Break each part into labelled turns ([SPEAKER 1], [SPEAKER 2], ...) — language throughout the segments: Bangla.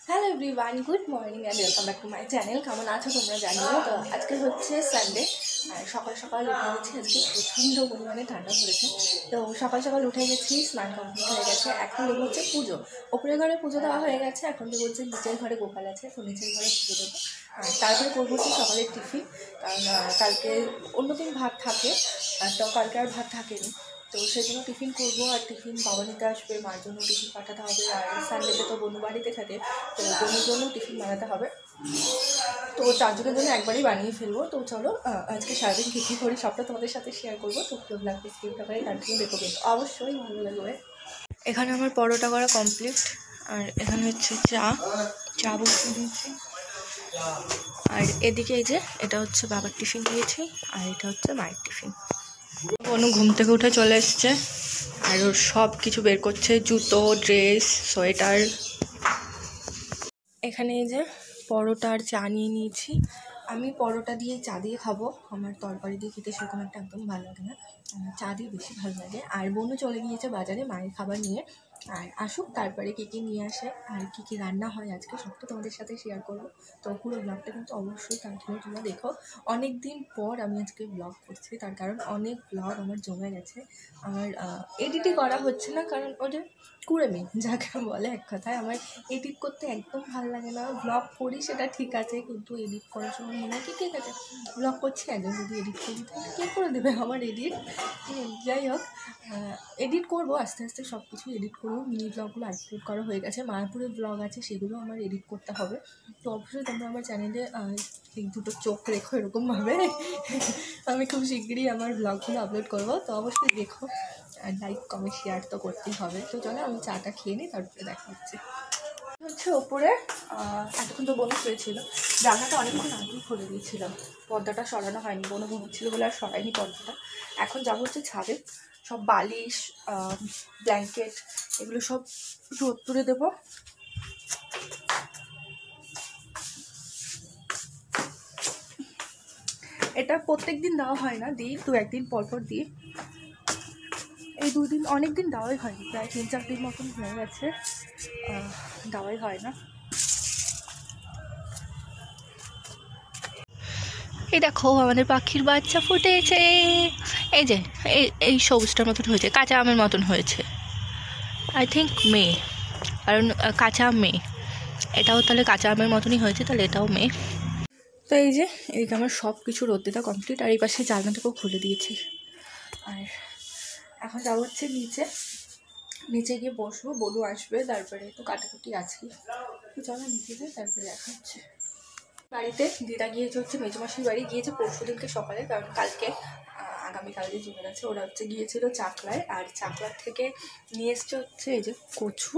[SPEAKER 1] Hello everyone, good morning and welcome back to my channel. কেমন আছো তোমরা জানিও। তো আজকে হচ্ছে সানডে আর সকাল সকাল উঠে গেছি। আজকে প্রচণ্ড পরিমাণে ঠান্ডা পড়েছে। তো সকাল সকাল উঠে গেছি, স্নান কমপ্লিট হয়ে গেছে। এখন দেবো হচ্ছে পুজো। ওপরের ঘরে পুজো দেওয়া হয়ে গেছে, এখন দেবো হচ্ছে নিচের ঘরে গোপাল আছে, তো নিচের ঘরে পুজো দেবো। আর তারপরে করবো হচ্ছে সকালের টিফিন, কারণ কালকে অন্যদিন ভাত থাকে, তো কালকে আর ভাত থাকেনি। তো সেই জন্য টিফিন করবো, আর টিফিন বাবা নিতে আসবে, মার জন্য টিফিন পাঠাতে হবে। আর সানডেতে তো বনু বাড়িতে থাকে, তো বনুর জন্য টিফিন বানাতে হবে। তো চারজনের জন্য একবারই বানিয়ে ফেলবো। তো চলো আজকে সারাদিন কী কী করি সবটা তোমাদের সাথে শেয়ার করবো। তো পুরো ব্লগটা স্কিপটা করে কন্টিনিউ দেখো, কিন্তু অবশ্যই ভালো লাগবে। এখানে আমার পরোটা করা কমপ্লিট, আর এখানে হচ্ছে চা বসিয়ে দিয়েছি। আর এদিকে এই যে এটা হচ্ছে বাবার টিফিন দিয়েছি, আর এটা হচ্ছে মায়ের টিফিন। বনু ঘুম থেকে উঠে চলে এসছে, আর ওর সব কিছু বের করছে, জুতো, ড্রেস, সোয়েটার। এখানে এই যে পরোটা আর চা নিয়ে নিয়েছি। আমি পরোটা দিয়ে চা দিয়ে খাবো, আমার তরকারি দিয়ে খেতে সেরকম একটা একদম ভালো লাগে না, আমার চা দিয়ে বেশি ভালো লাগে। আর বনু চলে গিয়েছে বাজারে মায়ের খাবার নিয়ে, আর আসুক তারপরে কী কী নিয়ে আসে আর কী কী রান্না হয় আজকে সবটা তোমাদের সাথে শেয়ার করবো। তো পুরো ব্লগটা কিন্তু অবশ্যই কন্টিনিউ তোমরা দেখো। অনেক দিন পর আমি আজকে ব্লগ করছি, তার কারণ অনেক ব্লগ আমার জমে গেছে। আমার এডিটই করা হচ্ছে না, কারণ ওটা কুড়েমি যাকে বলে এক কথায়। আমার এডিট করতে একদম ভালো লাগে না। ব্লগ করি সেটা ঠিক আছে, কিন্তু এডিট করার সময় মনে হয় কি ঠিক আছে ব্লগ করছি, একজন যদি এডিট করি তাহলে কে করে দেবে আমার এডিট। যাই হোক, এডিট করবো আস্তে আস্তে, সব কিছু এডিট করবো। মিনি ব্লগগুলো আপলোড করা হয়ে গেছে, মায়াপুরের ব্লগ আছে সেগুলো আমার এডিট করতে হবে। তো অবশ্যই তোমরা আমার চ্যানেলে এক দুটো চোখ রেখো এরকমভাবে। আমি খুব শিগগিরই আমার ব্লগগুলো আপলোড করবো, তো অবশ্যই দেখো। আর লাইক কমেন্ট শেয়ার তো করতেই হবে। তো চলো আমি চাটা খেয়ে নিই, তারপরে দেখা হচ্ছে ওপরে। এতক্ষণ তো বনু শুয়েছিল, জানলাটা অনেকক্ষণ আগেই খুলে দিয়েছিলাম, পর্দাটা সরানো হয়নি, বনু ঘুমোচ্ছিল বলে আর সরাইনি পর্দাটা। এখন যাবো হচ্ছে ছাদে, সব বালিশ, ব্ল্যাঙ্কেট এগুলো সব রোদ তুলে দেবো। এটা প্রত্যেক দিন দেওয়া হয় না, দিই দু একদিন পর পর দিই। এই দুদিন অনেক দিন দেওয়াই হয়নি, প্রায় 3-4 দিন মতন হয়ে গেছে দেওয়াই হয় না। এই দেখো আমাদের পাখির বাচ্চা ফুটেছে, এই যে এই সবুজটার মতন হয়েছে, কাঁচা আমের মতন হয়েছে, আই থিঙ্ক মে, কারণ কাঁচা আম মে, এটাও তাহলে কাঁচা আমের মতনই হয়েছে, তাহলে এটাও মে। তো এই যে এইদিকে আমার সব কিছু রোদ দেওয়া কমপ্লিট, আর এই পাশে জানলাটাকেও খুলে দিয়েছি। আর এখন যাবো হচ্ছে নিচে গিয়ে বসবো, বলু আসবে, তারপরে তো কাটাকুটি আছে, তো চলো নিচে যাই, তারপরে দেখা হচ্ছে। বাড়িতে দিদা গিয়েছে হচ্ছে মেজমাসির বাড়ি, গিয়েছে পরশু দিনকে সকালে, কারণ কালকে আগামীকাল যে চলে গেছে। ওরা হচ্ছে গিয়েছিল চাকলায়, আর চাকলার থেকে নিয়ে এসছে হচ্ছে এই যে কচু।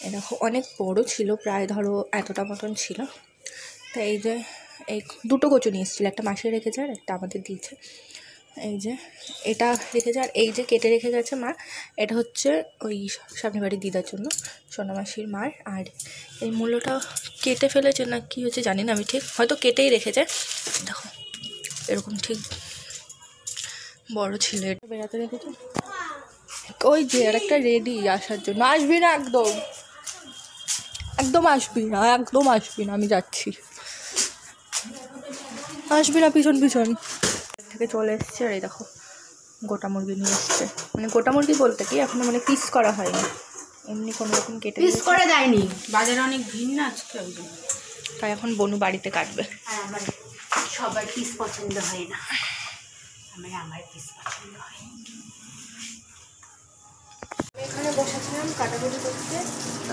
[SPEAKER 1] এরকম অনেক বড় ছিল, প্রায় ধরো এতটা মতন ছিল। তো এই যে এই দুটো কচু নিয়ে এসেছিলো, একটা মাসে রেখেছে আর একটা আমাদের দিয়েছে। এই যে এটা রেখেছে, আর এই যে কেটে রেখে গেছে মা, এটা হচ্ছে ওই সামনে বাড়ির দিদার জন্য, সোনামাসির মার। আর এই মূলোটা কেটে ফেলেছে না কি হয়েছে জানি না আমি, ঠিক হয়তো কেটেই রেখেছে। দেখো এরকম ঠিক বড় ছিল, এটা বেড়াতে রেখেছে। ওই যে আর একটা রেডি আসার জন্য, আসবি না একদম, একদম আসবি না, একদম আসবি না, আমি যাচ্ছি, আসবি না, পিছন পিছন থেকে চলে এসছে। আর এই দেখো গোটা মুরগি নিয়ে এসছে, মানে গোটা মুরগি বলতে কি এখনো মানে পিস করা হয়নি, এমনি কোনো রকম কেটে
[SPEAKER 2] পিস করে দেয়নি, বাজারে অনেক ভিড় না আজকে, ওই জন্য।
[SPEAKER 1] তাই এখন বনু বাড়িতে কাটবে।
[SPEAKER 2] আর আমার সবার পিস পছন্দ হয় না, আমার পিস পছন্দ হয়।
[SPEAKER 1] এখানে বসেছিলাম কাটাকুটি করতে,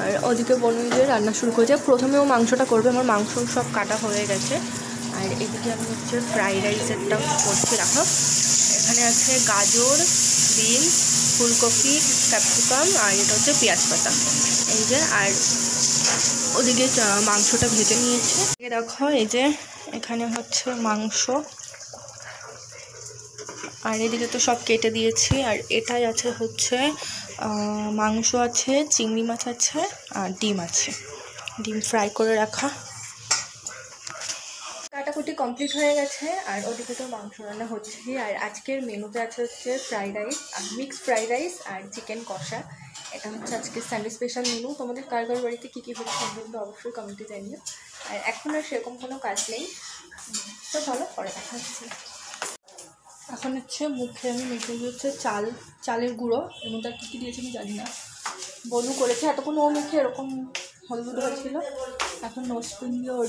[SPEAKER 1] আর ওদিকে বনু যে রান্না শুরু করেছে। প্রথমে ও মাংসটা করবে, আমার মাংস সব কাটা হয়ে গেছে। আর এদিকে আমি হচ্ছে ফ্রাইড রাইসেরটা করছি। রাখো, এখানে আছে গাজর, বিনস, ফুলকপি, ক্যাপসিকাম, আর এটা হচ্ছে পেঁয়াজ পাতা, এই যে। আর ওদিকে মাংসটা ভেজে নিয়েছে। দেখো এই যে এখানে হচ্ছে মাংস, আর এদিকে তো সব কেটে দিয়েছি। আর এটাই আছে হচ্ছে মাংস আছে, চিংড়ি মাছ আছে, আর ডিম আছে, ডিম ফ্রাই করে রাখা। কাটাকুটি কমপ্লিট হয়ে গেছে, আর ওদিকে তো মাংস রান্না হচ্ছেই। আর আজকের মেনুতে আছে হচ্ছে fried rice, mixed fried rice আর চিকেন কষা। এটা হচ্ছে আজকে সানডে স্পেশাল মেনু। তোমাদের কার কার বাড়িতে কী কী হচ্ছে কিন্তু অবশ্যই কমেন্টে জানিও। আর এখন আর সেরকম কোনো কাজ নেই, তো ভালো পরে দেখা হচ্ছে। এখন হচ্ছে মুখে আমি মেখে হচ্ছে চালের গুঁড়ো, এর মধ্যে আর কী কী দিয়েছে আমি জানি না। বনু করেছে, এতক্ষণ ও মেখে এরকম হলুদ হয়েছিল। এখন নোজপিন দিয়ে ওর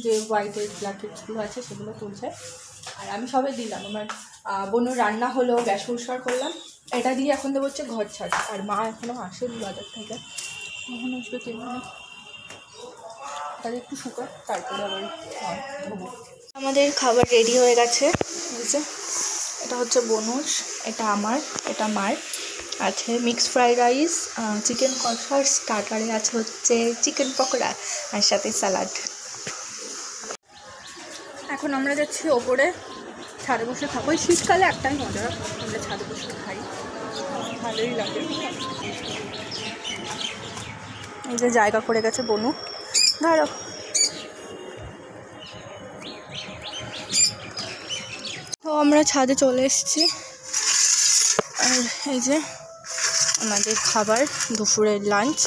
[SPEAKER 1] যে হোয়াইটের ব্ল্যাকেটসগুলো আছে সেগুলো তুলছে। আর আমি সবাই দিলাম, আমার বনুর রান্না হলো, গ্যাস পরিষ্কার করলাম, এটা দিয়ে এখন দেবো হচ্ছে ঘর ছাড়। আর মা এখনও আসেনি বাজার থেকে, এখন আসবে কিনে, তাহলে একটু শুকা তারপরে আবার ধোবো। আমাদের খাবার রেডি হয়ে গেছে। বুঝছে, এটা হচ্ছে বনুর, এটা আমার, এটা মার। আছে মিক্সড ফ্রাইড রাইস, চিকেন কষা, স্টার্টারে আছে হচ্ছে চিকেন পকোড়া আর সাথে স্যালাড। এখন আমরা যাচ্ছি ওপরে, ছাদে বসে খাবো। ওই শীতকালে একটাই মজা, আমরা ছাদে বসে খাই, ভালোই লাগে। এই যে জায়গা করে গেছে বনু, ধরো। তো আমরা ছাদে চলে এসেছি। আর এই যে আমাদের খাবার, দুপুরের লাঞ্চ।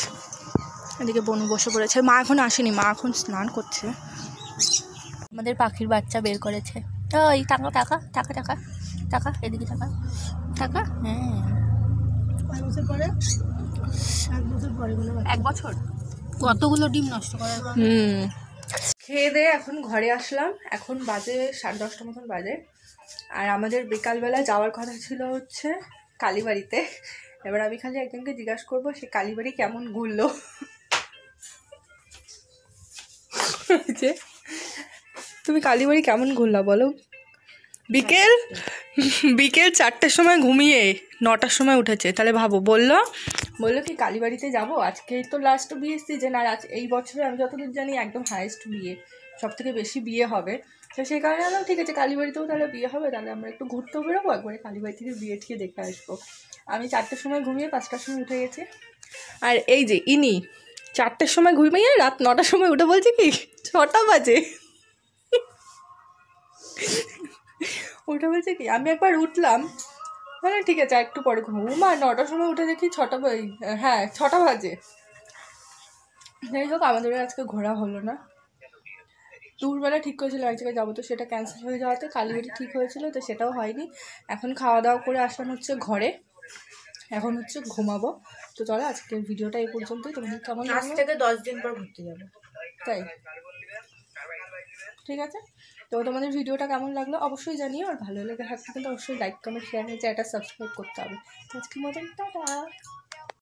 [SPEAKER 1] এদিকে বনু বসে পড়েছে, মা এখন আসেনি, মা এখন স্নান করছে। আমাদের পাখির বাচ্চা বের করেছে। ওই টাকা টাকা টাকা টাকা টাকা, এদিকে টাকা টাকা। হ্যাঁ, 1 বছর
[SPEAKER 2] কতগুলো ডিম নষ্ট করার।
[SPEAKER 1] খেয়ে দিয়ে এখন ঘরে আসলাম। এখন বাজে 10:30 মতন বাজে। আর আমাদের বিকালবেলা যাওয়ার কথা ছিল হচ্ছে কালীবাড়িতে। এবার আমি খালি একজনকে জিজ্ঞাসা করবো সে কালীবাড়ি কেমন ঘুরলো। যে তুমি কালীবাড়ি কেমন ঘুরলা বলো। বিকেল 4টের সময় ঘুমিয়ে 9টার সময় উঠেছে, তাহলে ভাবো। বললো কি কালীবাড়িতে যাবো, আজকেই তো লাস্ট বিয়ে সিজন, আর এই বছরে আমি যতদূর জানি একদম হায়েস্ট বিয়ে, সব থেকে বেশি বিয়ে হবে। তো সেই কারণে বললাম ঠিক আছে কালীবাড়িতেও তাহলে বিয়ে হবে, তাহলে আমরা একটু ঘুরতেও বেরোবো, একবারে কালীবাড়ি থেকে বিয়ে ঠিয়ে দেখে আসবো। আমি 4টের সময় ঘুমিয়ে 5টার সময় উঠে গেছি। আর এই যে ইনি 4টের সময় ঘুমিয়ে রাত 9টার সময় উঠে বলছে কি 6টা বাজে। উঠে বলছে কি আমি একবার উঠলাম, মানে ঠিক আছে একটু পরে ঘুমাবো। মা 9টার সময় উঠে দেখি 6টা, হ্যাঁ 6টা বাজে। যাই হোক, আমাদের আজকে ঘোরা হলো না। দুপুরবেলা ঠিক করেছিল এক জায়গায় যাবো, তো সেটা ক্যান্সেল হয়ে যাওয়াতে কালীবাড়ি ঠিক হয়েছিল, তো সেটাও হয়নি। এখন খাওয়া দাওয়া করে আসলাম হচ্ছে ঘরে, এখন হচ্ছে ঘুমাবো। তো চলো আজকের ভিডিওটা এই পর্যন্তই। তোমাদের কেমন
[SPEAKER 2] আজ থেকে 10 দিন পর ঘুরতে যাবো,
[SPEAKER 1] তাই ঠিক আছে। তো তোমাদের ভিডিওটা কেমন লাগলো অবশ্যই জানিও, আর ভালো লেগে থাকলে কিন্তু অবশ্যই লাইক কমেন্ট শেয়ার হয়েছে, এটা সাবস্ক্রাইব করতে হবে। তো আজকের মতন টাটা।